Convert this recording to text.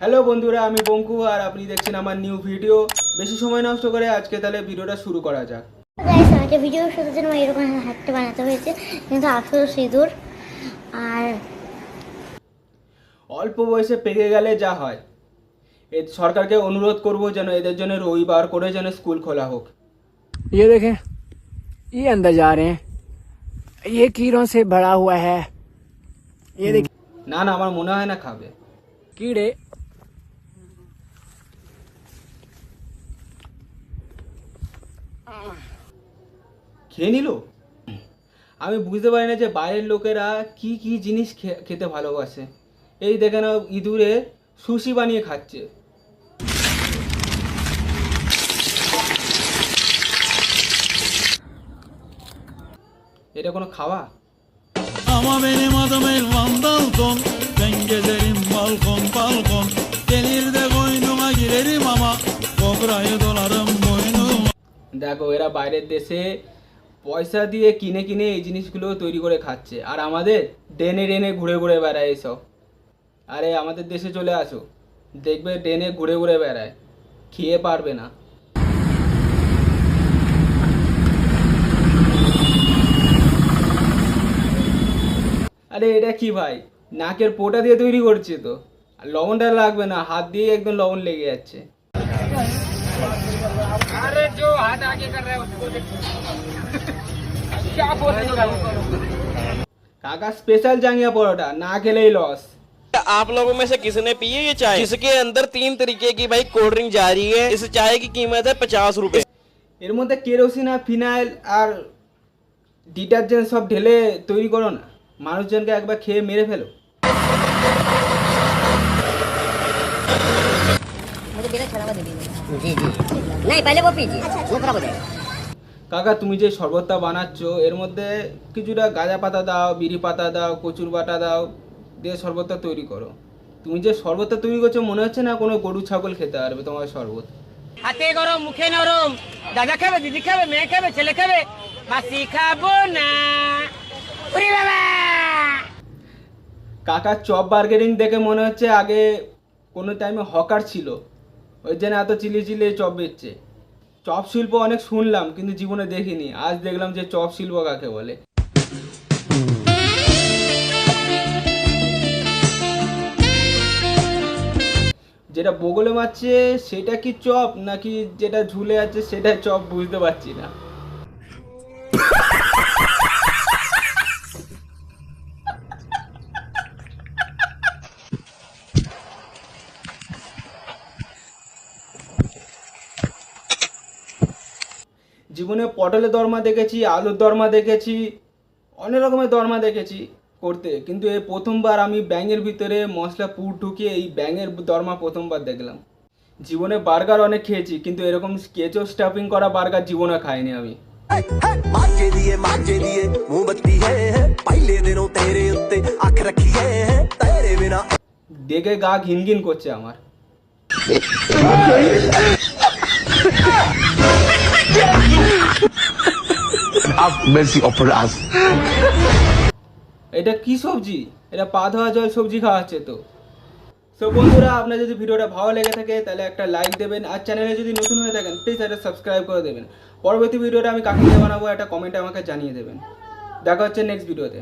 Hello বন্ধুরা, আমি বঙ্কু আর আপনি দেখছেন আমার নিউ ভিডিও। বেশি সময় নষ্ট করে আজকে তাহলে ভিডিওটা শুরু করা যাক। আমাকে ভিডিও শুরুর জন্য এরকম হাতটা বানাতে হয়েছে, কিন্তু আসলে সিঁদুর আর অল্প বয়সে পেকে গেলে যা হয়, সরকারকে অনুরোধ করব যেন এদের জন্য রবিবার করে যেন স্কুল খোলা হোক। ये देखें, ये अंदर जा रहे हैं, ये कीड़ों से भरा हुआ है। ये देखिए না না, আমার মনে হয় না খাবে। कीड़े। খেয়ে নিল। আমি বুঝতে পারি না যে বাইরের লোকেরা কি কি জিনিস খেতে ভালোবাসে। এই দেখে না, ইঁদুরে সুশি বানিয়ে খাচ্ছে। এটা কোনো খাওয়া? Ama benim adım Elvan Dalton. Ben gezerim balkon balkon. Gelir de koynuma girerim ama kobrayı dolarım boynuma. দেখো, এরা বাইরের দেশে পয়সা দিয়ে কিনে কিনে এই জিনিসগুলো তৈরি করে খাচ্ছে, আর আমাদের ডেনে ডেনে ঘুরে ঘুরে বেড়ায় এসব। আরে আমাদের দেশে চলে আসো, দেখবে ডেনে ঘুরে ঘুরে বেড়ায়, খেয়ে পারবে না। আরে এটা কি ভাই, নাকের পোটা দিয়ে তৈরি করছে তো, আর লবণটা লাগবে না, হাত দিয়ে একদম লবণ লেগে যাচ্ছে। काका स्पेशल जांगिया परोठा ना खेले ही लॉस। आप लोगों में से किसने पी है ये चाय, जिसके अंदर 3 तरीके की भाई कोल्ड ड्रिंक जा रही है। इस चाय की कीमत है 50 रुपए। এর মধ্যে কেরোসিন আর ফিনাইল আর ডিটারজেন্ট সব ঢেলে তৈরি করো না, মানুষজনকে একবার খেয়ে মেরে ফেলো। जी जी नहीं, पहले वो पीजिए, वो खराब हो जाएगा। কাকা, তুমি যে শরবতটা বানাচ্ছ এর মধ্যে কিছুটা গাঁজা পাতা দাও, বিড়ি পাতা দাও, কচুর বাটা দাও, দিয়ে শরবতটা তৈরি করো। তুমি যে শরবতটা তৈরি করছো মনে হচ্ছে না কোনো গরু ছাগল খেতে পারবে তোমার শরবত। হাতে গরম মুখে নরম, দাদা খাবে, দিদি খাবে, মেয়ে খাবে, ছেলে খাবে, বাসি খাবো না। ওরে বাবা! কাকা চপ বার্গেনিং দেখে মনে হচ্ছে আগে কোনো টাইমে হকার ছিল, ওই জন্য এত চিলি চিলি চপ বেচছে। চপ শিল্প অনেক শুনলাম কিন্তু জীবনে দেখিনি, আজ দেখলাম যে চপ শিল্প কাকে বলে। যেটা বগলে মারছে সেটা কি চপ, নাকি যেটা ঝুলে আছে সেটা চপ, বুঝতে পারছি না। জীবনে পটলের দরমা দেখেছি, আলুর দরমা দেখেছি, অনেক রকমের দরমা দেখেছি করতে, কিন্তু এই প্রথমবার আমি ব্যাঙের ভিতরে মশলা পুর ঢুকিয়ে এই ব্যাঙের দরমা প্রথমবার দেখলাম। জীবনে বার্গার অনেক খেয়েছি, কিন্তু এরকম কেঁচো স্টাফিং করা বার্গার জীবনে খাইনি আমি। দেখে গা ঘিনঘিন করছে আমার। এটা কি সবজি? এটা পা ধোয়া জল সবজি খাওয়াচ্ছে তো। সো বন্ধুরা, আপনার যদি ভিডিওটা ভালো লেগে থাকে তাহলে একটা লাইক দেবেন, আর চ্যানেলে যদি নতুন হয়ে থাকেন প্লিজ একটা সাবস্ক্রাইব করে দেবেন। পরবর্তী ভিডিওটা আমি কাকে নিয়ে বানাবো একটা কমেন্টে আমাকে জানিয়ে দেবেন। দেখা হচ্ছে নেক্সট ভিডিওতে।